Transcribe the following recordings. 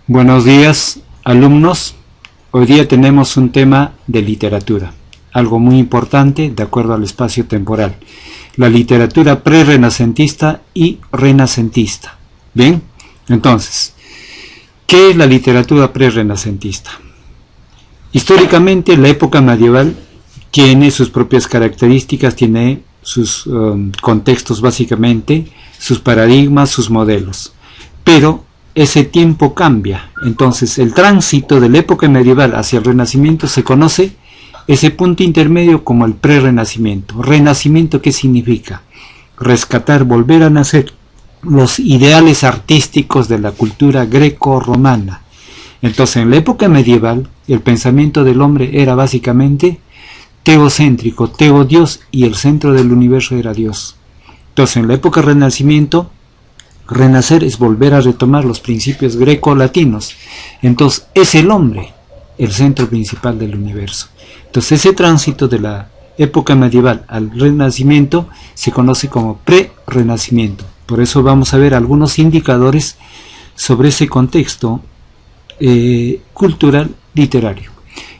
Buenos días, alumnos. Hoy día tenemos un tema de literatura, algo muy importante de acuerdo al espacio temporal. La literatura pre-renacentista y renacentista. Bien, entonces, ¿qué es la literatura pre-renacentista? Históricamente, la época medieval tiene sus propias características, tiene sus contextos básicamente, sus paradigmas, sus modelos. Pero ese tiempo cambia. Entonces, el tránsito de la época medieval hacia el Renacimiento se conoce ese punto intermedio como el pre-renacimiento. ¿Renacimiento qué significa? Rescatar, volver a nacer los ideales artísticos de la cultura greco-romana. Entonces, en la época medieval, el pensamiento del hombre era básicamente teocéntrico, teo Dios, y el centro del universo era Dios. Entonces, en la época del Renacimiento, renacer es volver a retomar los principios greco-latinos. Entonces, es el hombre el centro principal del universo. Entonces, ese tránsito de la época medieval al Renacimiento se conoce como pre-renacimiento. Por eso vamos a ver algunos indicadores sobre ese contexto cultural literario.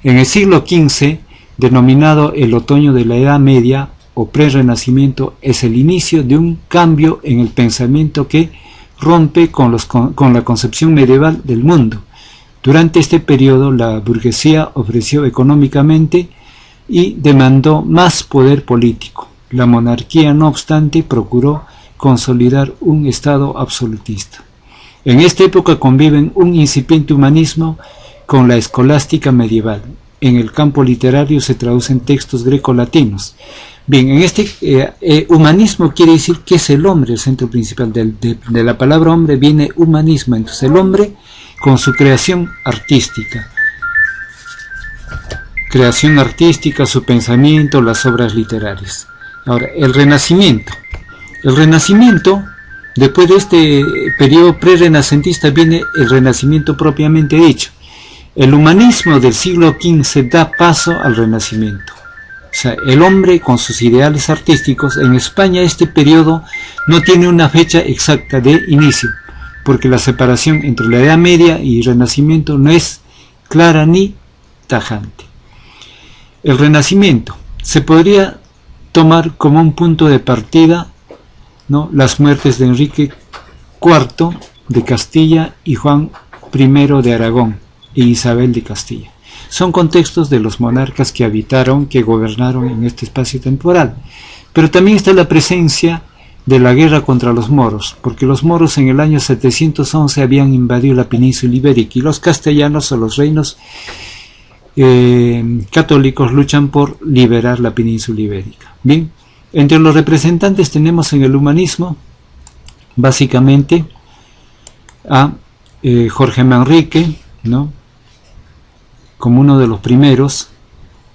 En el siglo XV, denominado el otoño de la Edad Media o pre-renacimiento, es el inicio de un cambio en el pensamiento que rompe con la concepción medieval del mundo. Durante este periodo, la burguesía ofreció económicamente y demandó más poder político. La monarquía, no obstante, procuró consolidar un estado absolutista. En esta época conviven un incipiente humanismo con la escolástica medieval. En el campo literario se traducen textos grecolatinos. Bien, en este humanismo quiere decir que es el hombre el centro principal. De la palabra hombre viene humanismo. Entonces el hombre con su creación artística, su pensamiento, las obras literarias. Ahora, el Renacimiento. El Renacimiento, después de este periodo pre-renacentista, viene el Renacimiento propiamente dicho. El humanismo del siglo XV da paso al Renacimiento. O sea, el hombre con sus ideales artísticos. En España este periodo no tiene una fecha exacta de inicio, porque la separación entre la Edad Media y Renacimiento no es clara ni tajante. El Renacimiento se podría tomar como un punto de partida, ¿no?, las muertes de Enrique IV de Castilla y Juan I de Aragón e Isabel de Castilla. Son contextos de los monarcas que habitaron, que gobernaron en este espacio temporal. Pero también está la presencia de la guerra contra los moros, porque los moros en el año 711 habían invadido la península ibérica y los castellanos o los reinos católicos luchan por liberar la península ibérica. Bien, entre los representantes tenemos en el humanismo básicamente a Jorge Manrique, ¿no?, como uno de los primeros,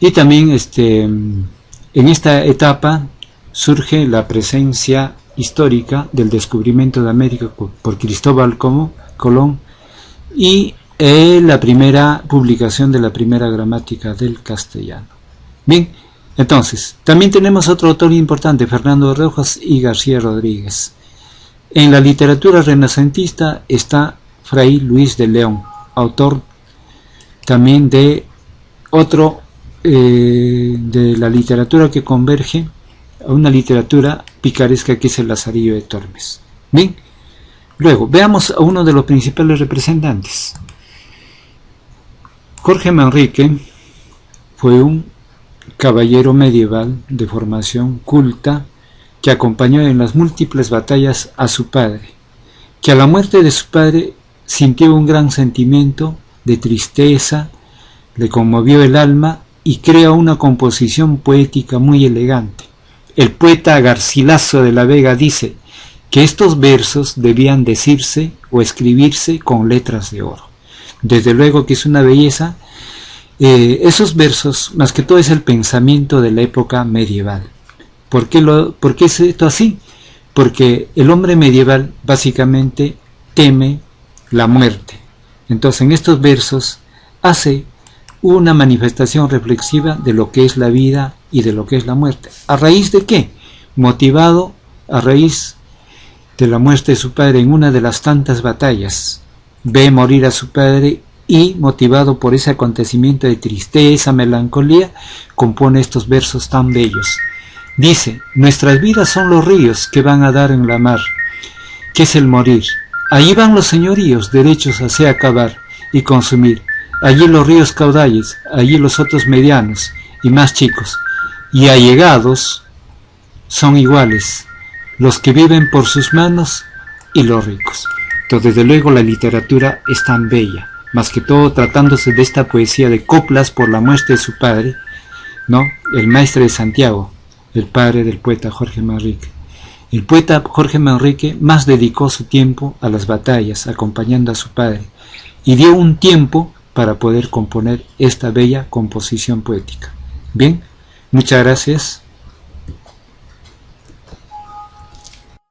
y también en esta etapa surge la presencia histórica del descubrimiento de América por Cristóbal Colón y la primera publicación de la primera gramática del castellano. Bien, entonces, también tenemos otro autor importante, Fernando de Rojas y García Rodríguez. En la literatura renacentista está Fray Luis de León, autor también de otro de la literatura que converge a una literatura picaresca que es el Lazarillo de Tormes. Bien, luego veamos a uno de los principales representantes. Jorge Manrique fue un caballero medieval de formación culta que acompañó en las múltiples batallas a su padre, que a la muerte de su padre sintió un gran sentimiento de tristeza, le conmovió el alma y crea una composición poética muy elegante. El poeta Garcilaso de la Vega dice que estos versos debían decirse o escribirse con letras de oro. Desde luego que es una belleza. Esos versos, más que todo, es el pensamiento de la época medieval. ¿Por qué es esto así? Porque el hombre medieval básicamente teme la muerte. Entonces, en estos versos hace una manifestación reflexiva de lo que es la vida y de lo que es la muerte. ¿A raíz de qué? Motivado a raíz de la muerte de su padre en una de las tantas batallas ve morir a su padre y, motivado por ese acontecimiento de tristeza, melancolía, compone estos versos tan bellos. Dice: nuestras vidas son los ríos que van a dar en la mar, que es el morir. Allí van los señoríos, derechos a se acabar y consumir. Allí los ríos caudales, allí los otros medianos y más chicos, y allegados son iguales, los que viven por sus manos y los ricos. Entonces, desde luego, la literatura es tan bella, más que todo tratándose de esta poesía de coplas por la muerte de su padre, ¿no? El maestre de Santiago, el padre del poeta Jorge Manrique. El poeta Jorge Manrique más dedicó su tiempo a las batallas, acompañando a su padre, y dio un tiempo para poder componer esta bella composición poética. Bien, muchas gracias.